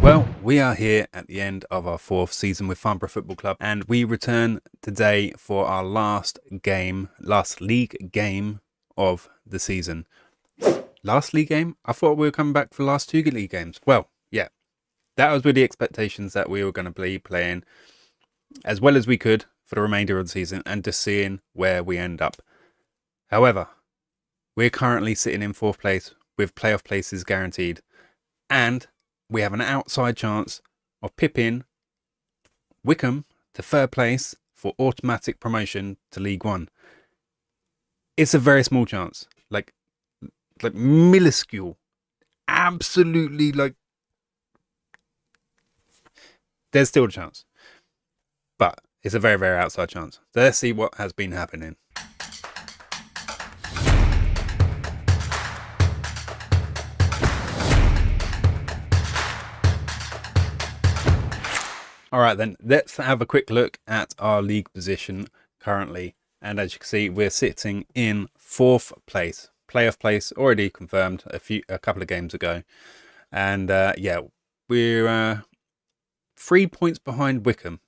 Well, we are here at the end of our 4th season with Farnborough Football Club, and we return today for our last league game of the season. Last league game? I thought we were coming back for the last 2 league games. Well, yeah, that was with the expectations that we were going to be playing as well as we could for the remainder of the season and just seeing where we end up. However, we're currently sitting in 4th place with playoff places guaranteed, and we have an outside chance of pipping Wycombe to 3rd place for automatic promotion to League One. It's a very small chance, like minuscule, absolutely, there's still a chance, but it's a very, very outside chance. So let's see what has been happening. All right, then let's have a quick look at our league position currently. And as you can see, we're sitting in 4th place, playoff place already confirmed a couple of games ago. And yeah, we're 3 points behind Wycombe.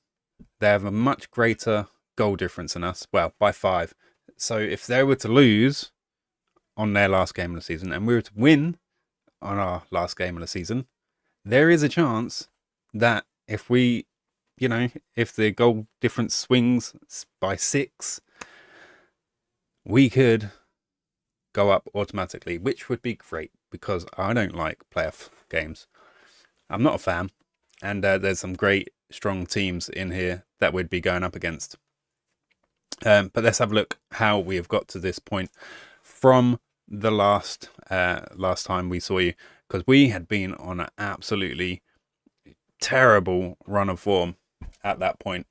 They have a much greater goal difference than us, well, by 5. So if they were to lose on their last game of the season and we were to win on our last game of the season, there is a chance that if we, if the goal difference swings by 6, we could go up automatically, which would be great because I don't like playoff games. I'm not a fan, and there's some great, strong teams in here that we'd be going up against. But let's have a look how we have got to this point from the last time we saw you, because we had been on an absolutely terrible run of form at that point.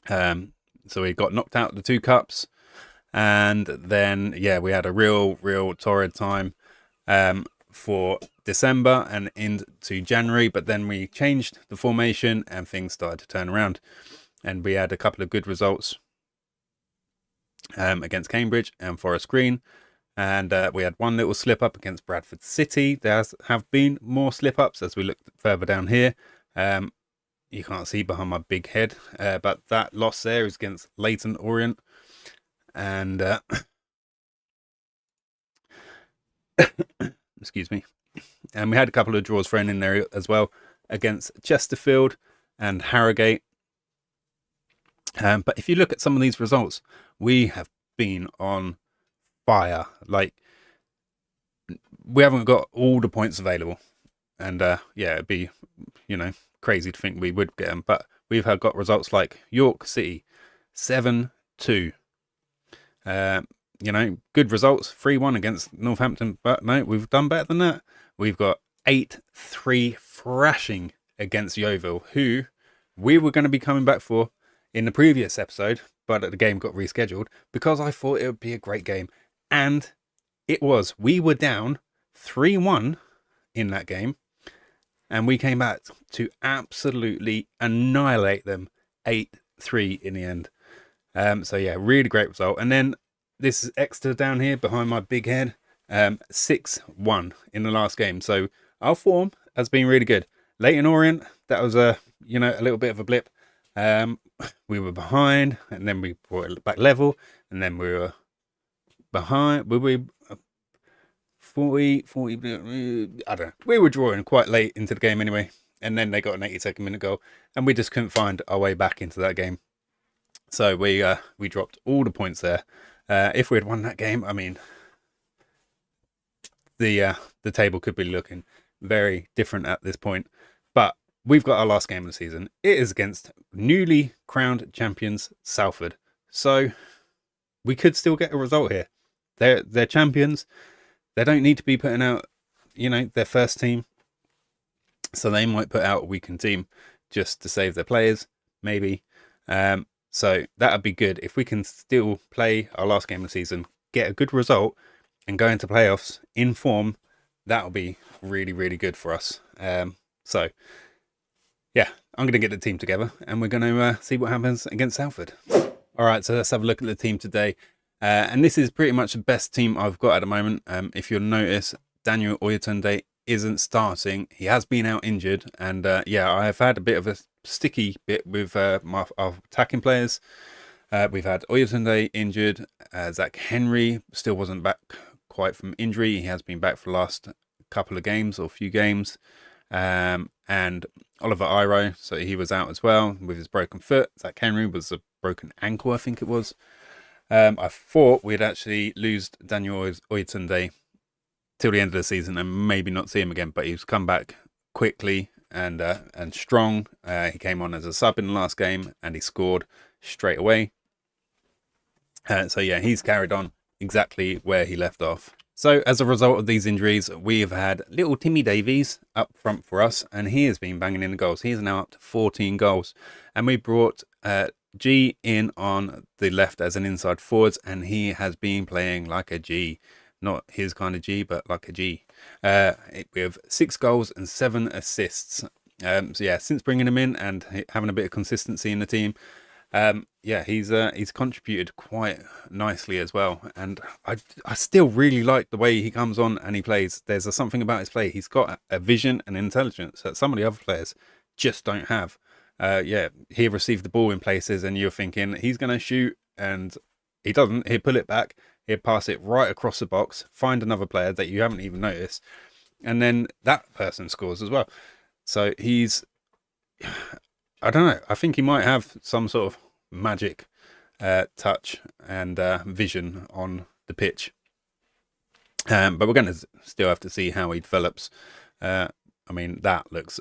So we got knocked out of the 2 cups, and then yeah, we had a real torrid time for December and into January, but then we changed the formation and things started to turn around, and we had a couple of good results against Cambridge and Forest Green. And we had one little slip up against Bradford City. There have been more slip ups as we look further down here. You can't see behind my big head, but that loss there is against Leyton Orient. And excuse me. And we had a couple of draws thrown in there as well against Chesterfield and Harrogate. But if you look at some of these results, we have been on fire. Like, we haven't got all the points available, and yeah, it'd be crazy to think we would get them, but we've got results like York City 7-2, good results, 3-1 against Northampton, but no, we've done better than that. We've got 8-3 thrashing against Yeovil, who we were going to be coming back for in the previous episode, but the game got rescheduled because I thought it would be a great game. And it was. We were down 3-1 in that game, and we came back to absolutely annihilate them 8-3 in the end. So yeah, really great result. And then this is Exeter down here behind my big head, 6-1 in the last game. So our form has been really good. Leyton Orient, that was a little bit of a blip. We were behind, and then we brought it back level, and then we were behind. We 40, I don't know. We were drawing quite late into the game anyway, and then they got an 82nd minute goal, and we just couldn't find our way back into that game. So we dropped all the points there. If we had won that game, I mean, the table could be looking very different at this point. But we've got our last game of the season. It is against newly crowned champions Salford. So we could still get a result here. They're champions. They don't need to be putting out, their first team. So they might put out a weakened team just to save their players, maybe. So that would be good. If we can still play our last game of the season, get a good result, and go into playoffs in form, that will be really, really good for us. So, yeah, I'm going to get the team together, and we're going to see what happens against Salford. All right, so let's have a look at the team today. And this is pretty much the best team I've got at the moment. If you'll notice, Daniel Oyetunde isn't starting. He has been out injured, and yeah, I have had a bit of a sticky bit with our attacking players. We've had Oyatunde injured. Zach Henry still wasn't back quite from injury. He has been back for the last couple of games or few games. And Oliver Iro, so he was out as well with his broken foot. Zach Henry was a broken ankle, I think it was. I thought we'd actually lose Daniel Oyatunde till the end of the season and maybe not see him again, but he's come back quickly and strong. He came on as a sub in the last game and he scored straight away. So yeah, he's carried on exactly where he left off. So as a result of these injuries, we have had little Timmy Davies up front for us, and he has been banging in the goals. He is now up to 14 goals. And we brought G in on the left as an inside forwards, and he has been playing like a G. Not his kind of G, but like a G. We have 6 goals and 7 assists. So yeah, since bringing him in and having a bit of consistency in the team, yeah, he's contributed quite nicely as well, and I still really like the way he comes on and he plays. There's something about his play. He's got a vision and intelligence that some of the other players just don't have. Yeah, he received the ball in places and you're thinking he's going to shoot, and he doesn't. He'll pull it back, he'll pass it right across the box, find another player that you haven't even noticed, and then that person scores as well. So he's, I don't know, I think he might have some sort of magic touch and vision on the pitch. But we're going to still have to see how he develops. I mean, that looks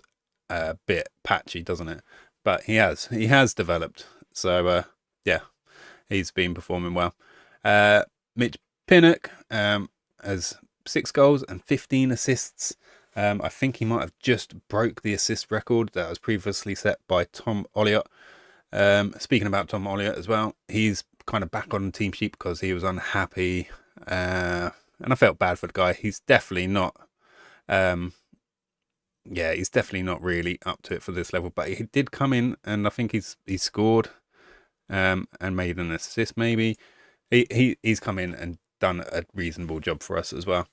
a bit patchy, doesn't it? But he has developed. So yeah, he's been performing well. Mitch Pinnock has 6 goals and 15 assists. I think he might have just broke the assist record that was previously set by Tom Olliott. Speaking about Tom Olliott as well, he's kind of back on the team sheet because he was unhappy, and I felt bad for the guy. He's definitely not, yeah, he's definitely not really up to it for this level. But he did come in, and I think he scored, and made an assist. Maybe he's come in and done a reasonable job for us as well.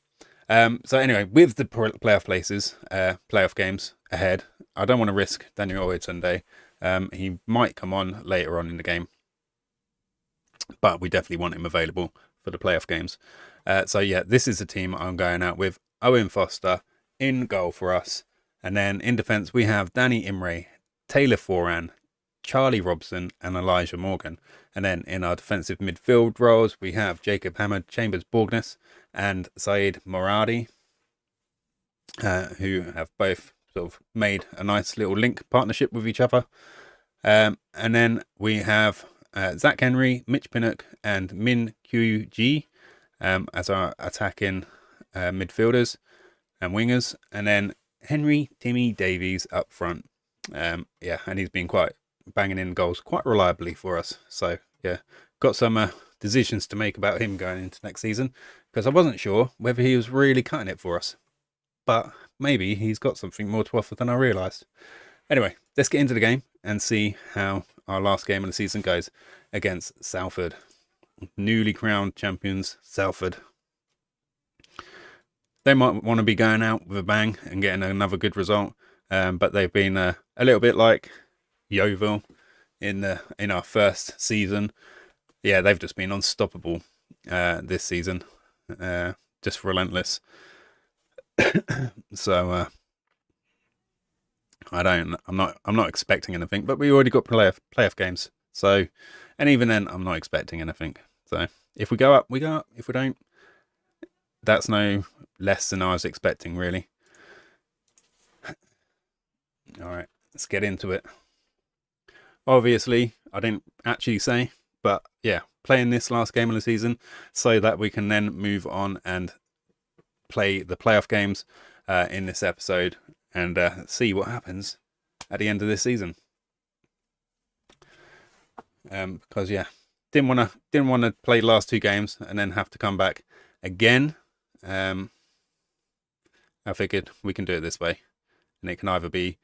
So anyway, with the playoff places, playoff games ahead, I don't want to risk Daniel Oyatunde. He might come on later on in the game, but we definitely want him available for the playoff games. So yeah, this is the team I'm going out with. Owen Foster in goal for us. And then in defence, we have Danny Imre, Taylor Foran, Charlie Robson and Elijah Morgan. And then in our defensive midfield roles, we have Jacob Hammond, Chambers Borgness and Saeed Moradi, who have both sort of made a nice little link partnership with each other. And then we have Zach Henry, Mitch Pinnock and Min QG as our attacking midfielders and wingers. And then Henry Timmy Davies up front. Yeah, and he's been quite banging in goals quite reliably for us. So yeah, got some decisions to make about him going into next season, because I wasn't sure whether he was really cutting it for us, but maybe he's got something more to offer than I realised. Anyway, let's get into the game and see how our last game of the season goes against Salford. Newly crowned champions, Salford. They might want to be going out with a bang and getting another good result, but they've been a little bit like Yeovil in our first season. Yeah, they've just been unstoppable this season, just relentless. So I'm not expecting anything, but we already got playoff games. So, and even then, I'm not expecting anything. So if we go up, we go up. If we don't, that's no less than I was expecting, really. All right, let's get into it. Obviously, I didn't actually say, but yeah, playing this last game of the season so that we can then move on and play the playoff games in this episode and see what happens at the end of this season. Because yeah, didn't want to play the last 2 games and then have to come back again. I figured we can do it this way, and it can either be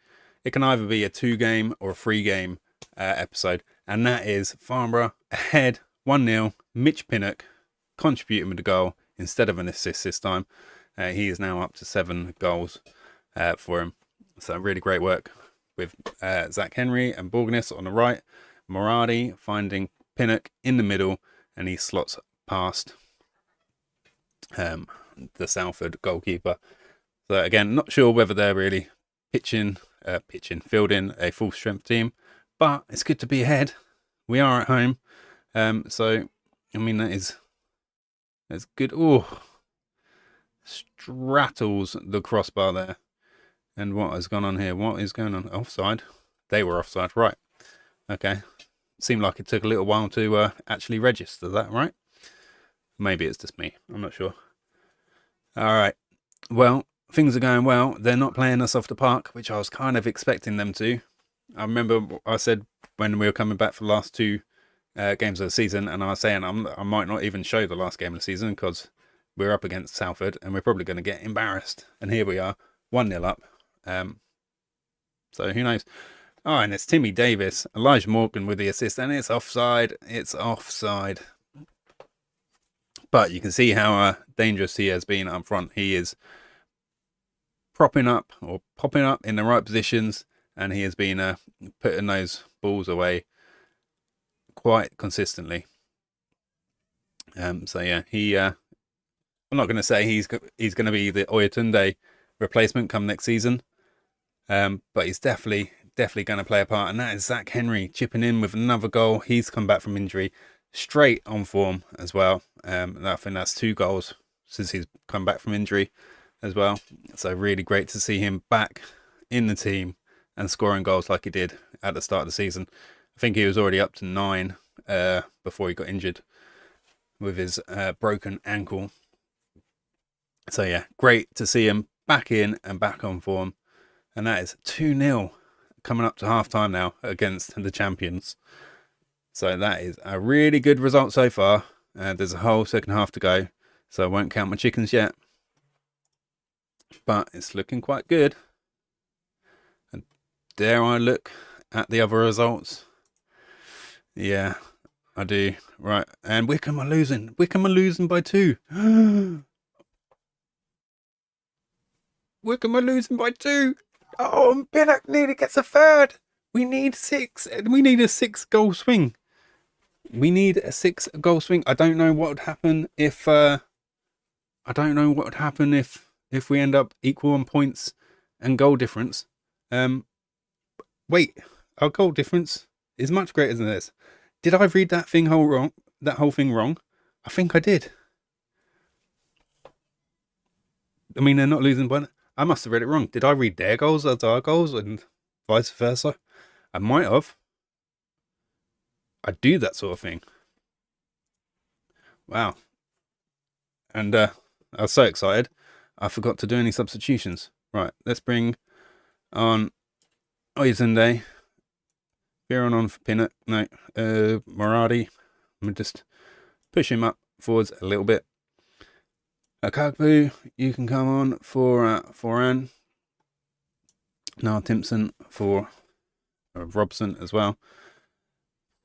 a 2-game or a 3-game episode, and that is Farnborough ahead 1-0. Mitch Pinnock contributing with the goal instead of an assist this time. He is now up to 7 goals for him. So really great work with Zach Henry and Borgnis on the right. Moradi finding Pinnock in the middle, and he slots past the Salford goalkeeper. So again, not sure whether they're really fielding a full strength team, but it's good to be ahead. We are at home, so I mean that's good. Oh, straddles the crossbar there. And what has gone on here? What is going on? Offside? They were offside, right? Okay. Seemed like it took a little while to actually register that, right? Maybe it's just me. I'm not sure. All right. Well, things are going well. They're not playing us off the park, which I was kind of expecting them to. I remember I said when we were coming back for the last 2 games of the season, and I was saying I might not even show the last game of the season because we're up against Salford and we're probably going to get embarrassed. And here we are, 1-0 up. So who knows? Oh, and it's Timmy Davis, Elijah Morgan with the assist, and it's offside. It's offside. But you can see how dangerous he has been up front. He is propping up or popping up in the right positions, and he has been putting those balls away quite consistently. So yeah, I'm not going to say he's going to be the Oyatunde replacement come next season, but he's definitely going to play a part, and that is Zach Henry chipping in with another goal. He's come back from injury, straight on form as well. I think that's 2 goals since he's come back from injury as well. So really great to see him back in the team and scoring goals like he did at the start of the season. I think he was already up to 9 before he got injured with his broken ankle. So yeah, great to see him back in and back on form. And that is 2-0 coming up to half time now against the champions. So that is a really good result so far. There's a whole second half to go, so I won't count my chickens yet. But it's looking quite good. And dare I look at the other results? Yeah, I do. Right, and Wickham are losing. Wickham are losing by 2. Wickham are losing by 2. Oh, and Pinnock nearly gets a 3rd. We need 6. We need a 6-goal swing. We need a 6-goal swing. I don't know what would happen if if we end up equal on points and goal difference. Wait, our goal difference is much greater than this. Did I read that whole thing wrong? I think I did. I mean, they're not losing by. I must have read it wrong. Did I read their goals as our goals and vice versa? I might have. I do that sort of thing. Wow. And I was so excited, I forgot to do any substitutions. Right, let's bring on Oyatunde. Veron on for Pinnock. No, Moradi. I'm just push him up forwards a little bit. Akagbu, you can come on for Foran. Now Timpson for Robson as well.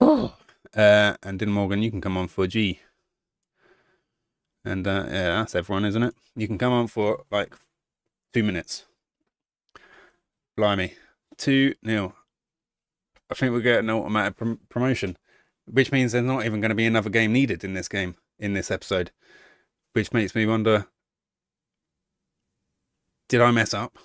And Dylan Morgan, you can come on for G. And yeah, that's everyone, isn't it? You can come on for like 2 minutes. Blimey, 2-0. I think we'll get an automatic promotion, which means there's not even going to be another game needed in this episode. Which makes me wonder, did I mess up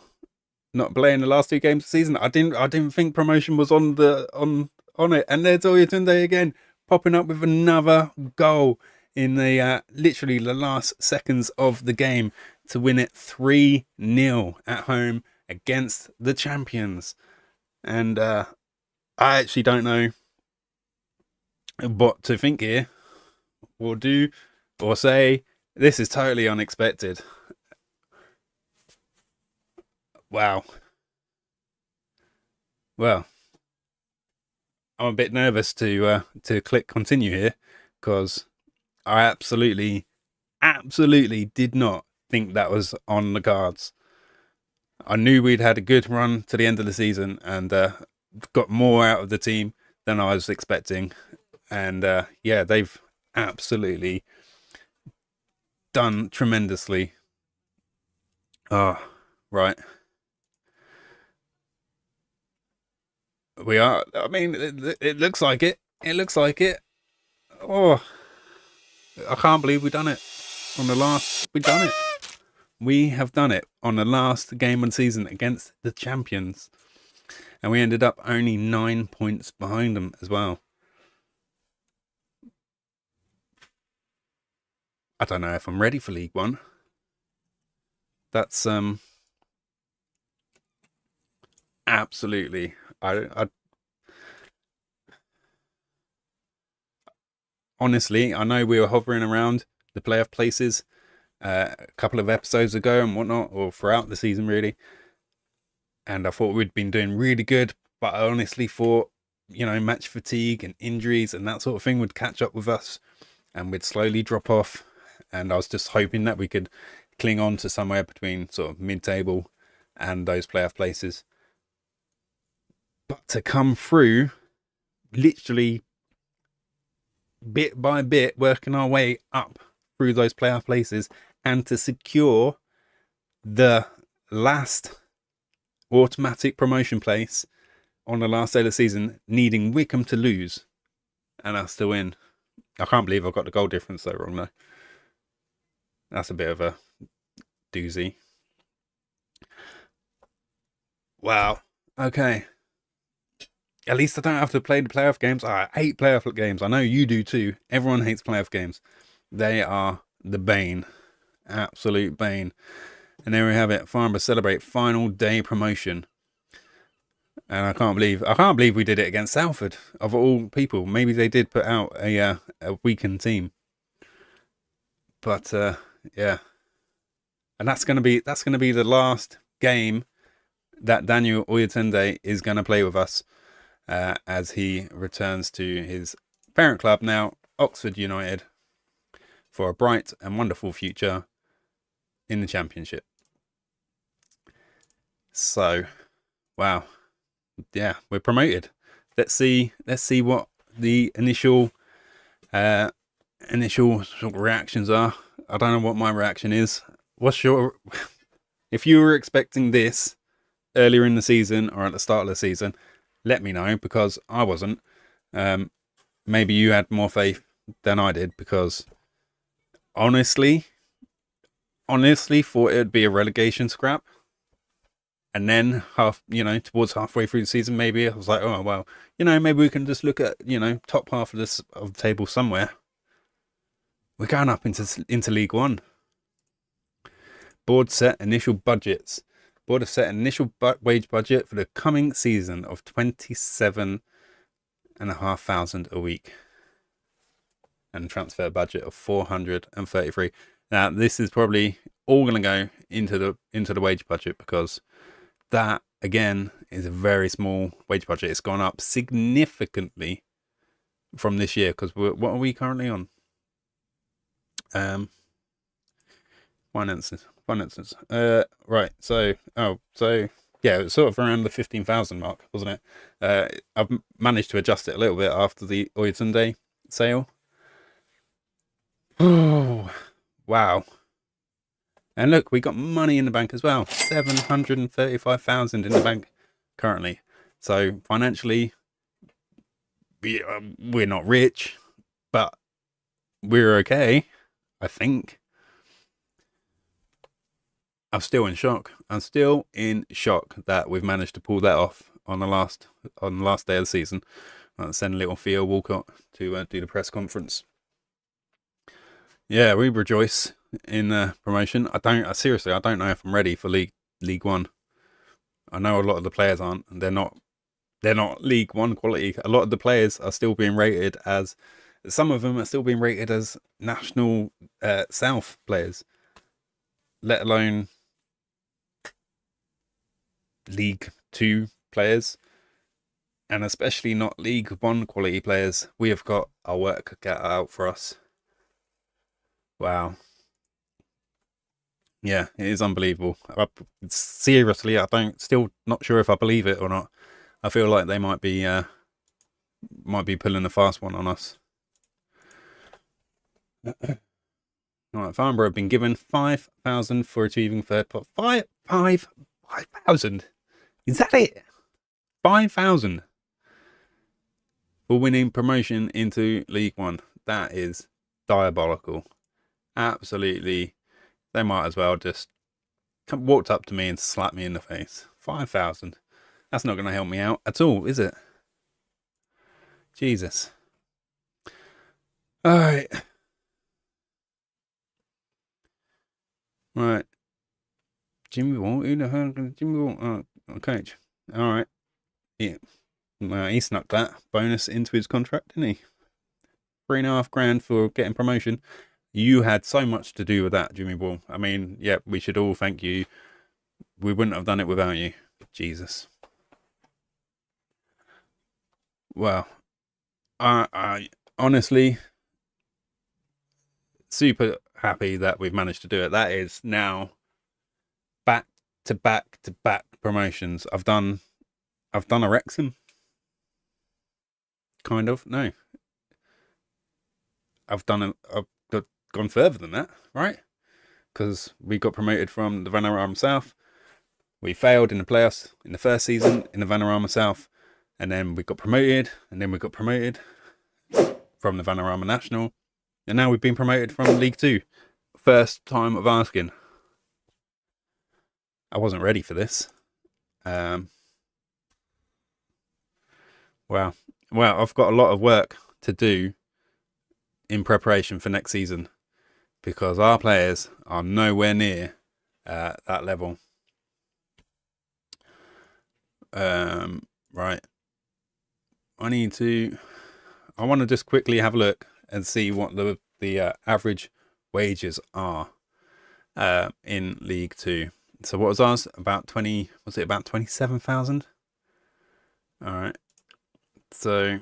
not playing the last 2 games of the season? I didn't think promotion was on it. And there's Oyatunde again, popping up with another goal in the literally the last seconds of the game to win it 3-0 at home against the champions. And I actually don't know what to think here, or do, or say. This is totally unexpected. Wow. Well, I'm a bit nervous to click continue here, because I absolutely did not think that was on the cards. I knew we'd had a good run to the end of the season and got more out of the team than I was expecting. And yeah, they've absolutely done tremendously Oh, right. We are. I mean, it looks like it. It looks like it. Oh, I can't believe we done it on the last. We done it. We have done it on the last game of the season against the champions, and we ended up only 9 points behind them as well. I don't know if I'm ready for League One. That's absolutely. I honestly, I know we were hovering around the playoff places a couple of episodes ago and whatnot, or throughout the season really, and I thought we'd been doing really good, but I honestly thought, match fatigue and injuries and that sort of thing would catch up with us and we'd slowly drop off, and I was just hoping that we could cling on to somewhere between sort of mid-table and those playoff places. But to come through, literally bit by bit, working our way up through those playoff places, and to secure the last automatic promotion place on the last day of the season, needing Wickham to lose, and us to win. I can't believe I've got the goal difference though wrong though. That's a bit of a doozy. Wow. Okay. At least I don't have to play the playoff games. I hate playoff games. I know you do too. Everyone hates playoff games. They are the bane. Absolute bane. And there we have it. Farnborough celebrate final day promotion. And I can't believe we did it against Salford, of all people. Maybe they did put out a weakened team. But yeah. And that's gonna be the last game that Daniel Oyatende is gonna play with us. As he returns to his parent club now, Oxford United, for a bright and wonderful future in the Championship. So, wow, yeah, we're promoted. Let's see what the initial sort of reactions are. I don't know what my reaction is. What's your? If you were expecting this earlier in the season or at the start of the season, let me know, because I wasn't. Maybe you had more faith than I did, because honestly thought it would be a relegation scrap. And then towards halfway through the season, maybe I was like, oh well, maybe we can just look at top half of the table somewhere. We're going up into League One. Board set initial budgets. Board have set an initial wage budget for the coming season of £27,500 a week, and transfer budget of 433. Now this is probably all going to go into the wage budget, because that again is a very small wage budget. It's gone up significantly from this year, because what are we currently on? Finances. Right. So yeah, it was sort of around the 15,000 mark, wasn't it? I've managed to adjust it a little bit after the Oyatende sale. Oh, wow. And look, we got money in the bank as well. 735,000 in the bank currently. So financially, we're not rich, but we're okay, I think. I'm still in shock. That we've managed to pull that off on the last day of the season. I'll send little Theo Walcott to do the press conference. Yeah, we rejoice in promotion. Seriously, I don't know if I'm ready for League One. I know a lot of the players aren't. They're not League One quality. A lot of the players are still being rated as. Some of them are still being rated as National South players, let alone League 2 players, and especially not League 1 quality players. We have got our work cut out for us. Wow. Yeah, it is unbelievable. Seriously, still not sure if I believe it or not. I feel like they might be pulling a fast one on us. All right, Farnborough have been given 5,000 for achieving third pot. 5,000. Is that it? 5,000 for winning promotion into League One. That is diabolical. Absolutely. They might as well just walked up to me and slapped me in the face. 5,000. That's not going to help me out at all, is it? Jesus. All right. Right. Jimmy Wall. Who the hell? Jimmy Wall. Oh, coach. All right. Yeah. Well, he snuck that bonus into his contract, didn't he? $3,500 for getting promotion. You had so much to do with that, Jimmy Wall. I mean, yeah, we should all thank you. We wouldn't have done it without you. Jesus. Well, I honestly super happy that we've managed to do it. That is now back to back promotions. I've done a Wrexham. Kind of. No. I've gone further than that, right? Because we got promoted from the Vanarama South. We failed in the playoffs in the first season in the Vanarama South, and then we got promoted, and then we got promoted from the Vanarama National, and now we've been promoted from League 2. First time of asking. I wasn't ready for this. Wow. Well, I've got a lot of work to do in preparation for next season because our players are nowhere near that level. Right. I want to just quickly have a look and see what the average wages are in League 2. So what was ours? About 20, was it about 27,000? All right. So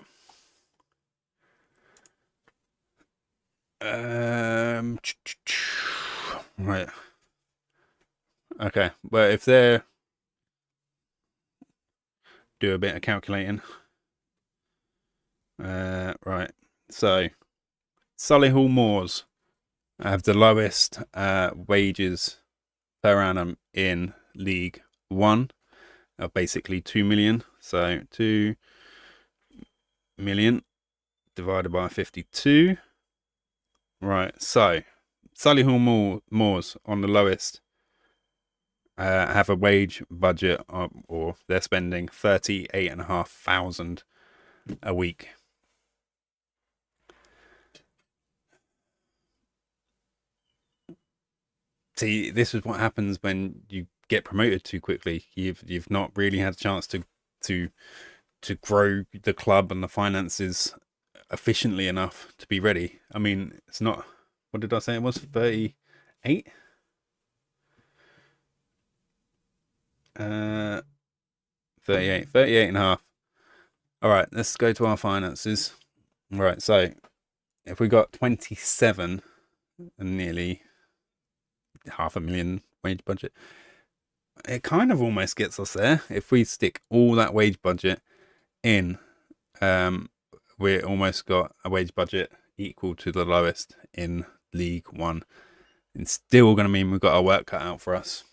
right. Okay. Well, if they're do a bit of calculating. Right. So Solihull Moors have the lowest wages per annum in League 1 of basically 2 million. So 2 million divided by 52. Right, so Solihull Moors on the lowest have a wage budget or they're spending 38,500 a week. See, this is what happens when you get promoted too quickly. You've not really had a chance to grow the club and the finances efficiently enough to be ready. I mean, it's not, what did I say it was, 38? 38 and a half. All right, let's go to our finances. All right, so if we got 27 and nearly 500,000 wage budget, it kind of almost gets us there. If we stick all that wage budget in, we almost got a wage budget equal to the lowest in League 1. It's still going to mean we've got our work cut out for us.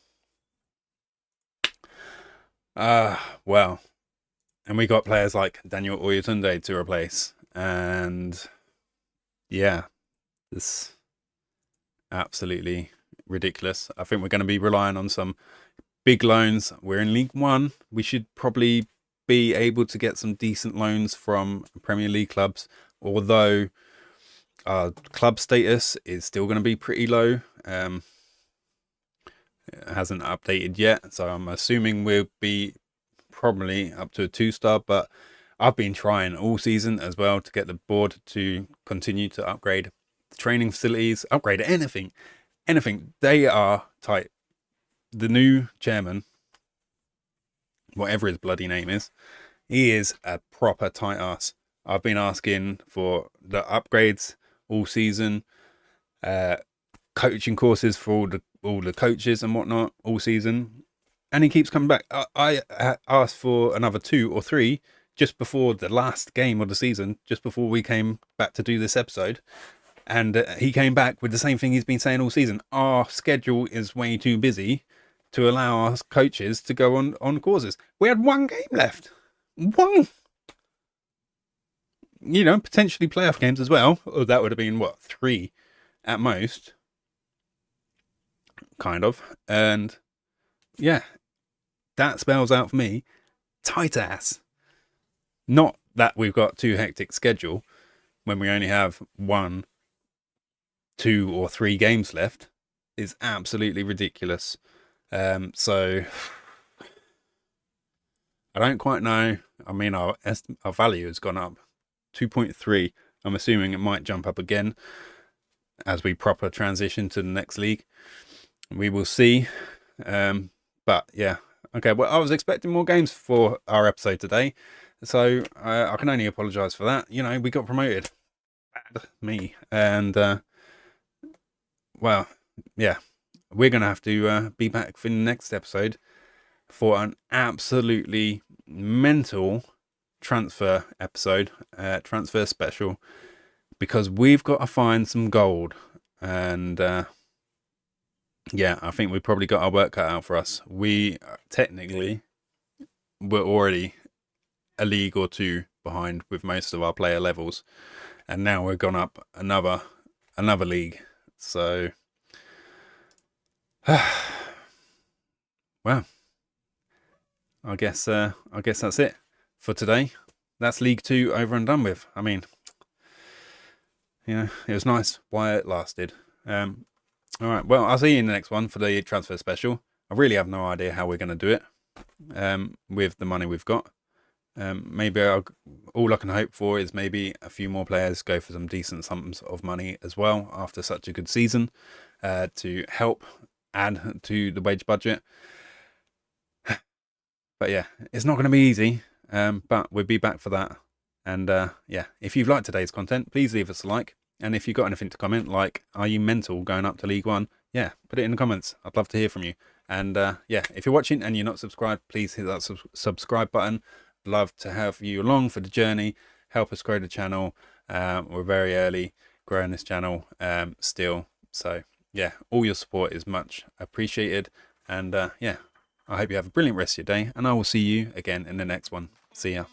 Well, and we got players like Daniel Oyatunde to replace, and yeah, it's absolutely ridiculous. I think we're going to be relying on some big loans. We're in League 1. We should probably be able to get some decent loans from Premier League clubs, although our club status is still going to be pretty low. It hasn't updated yet, so I'm assuming we'll be probably up to a 2-star, but I've been trying all season as well to get the board to continue to upgrade the training facilities, upgrade anything. They are tight. The new chairman, whatever his bloody name is, he is a proper tight ass. I've been asking for the upgrades all season, coaching courses for all the coaches and whatnot all season, and he keeps coming back. I asked for another 2 or 3 just before the last game of the season, just before we came back to do this episode, And he came back with the same thing he's been saying all season. Our schedule is way too busy to allow our coaches to go on courses. We had one game left. One. You know, potentially playoff games as well. Or that would have been, what, 3 at most? Kind of. And yeah, that spells out for me tight ass. Not that we've got too hectic schedule when we only have 1, 2 or 3 games left is absolutely ridiculous. So I don't quite know. I mean, our value has gone up 2.3. I'm assuming it might jump up again as we proper transition to the next league. We will see. But yeah, okay. Well, I was expecting more games for our episode today, so I can only apologise for that. You know, we got promoted. Bad me. And well, yeah, we're gonna have to be back for the next episode for an absolutely mental transfer episode, transfer special, because we've got to find some gold. And yeah, I think we've probably got our work cut out for us. We technically were already a league or 2 behind with most of our player levels, and now we've gone up another league. So well, I guess that's it for today. That's League 2 over and done with. I mean, you know, it was nice while it lasted. All right, well, I'll see you in the next one for the transfer special. I really have no idea how we're going to do it with the money we've got. Maybe all I can hope for is maybe a few more players go for some decent sums of money as well after such a good season to help add to the wage budget. But yeah, it's not going to be easy, but we'll be back for that. And yeah, if you've liked today's content, please leave us a like. And if you've got anything to comment, like, are you mental going up to League 1? Yeah, put it in the comments. I'd love to hear from you. And yeah, if you're watching and you're not subscribed, please hit that subscribe button. Love to have you along for the journey. Help us grow the channel. We're very early growing this channel still. So yeah, all your support is much appreciated. And yeah, I hope you have a brilliant rest of your day. And I will see you again in the next one. See ya.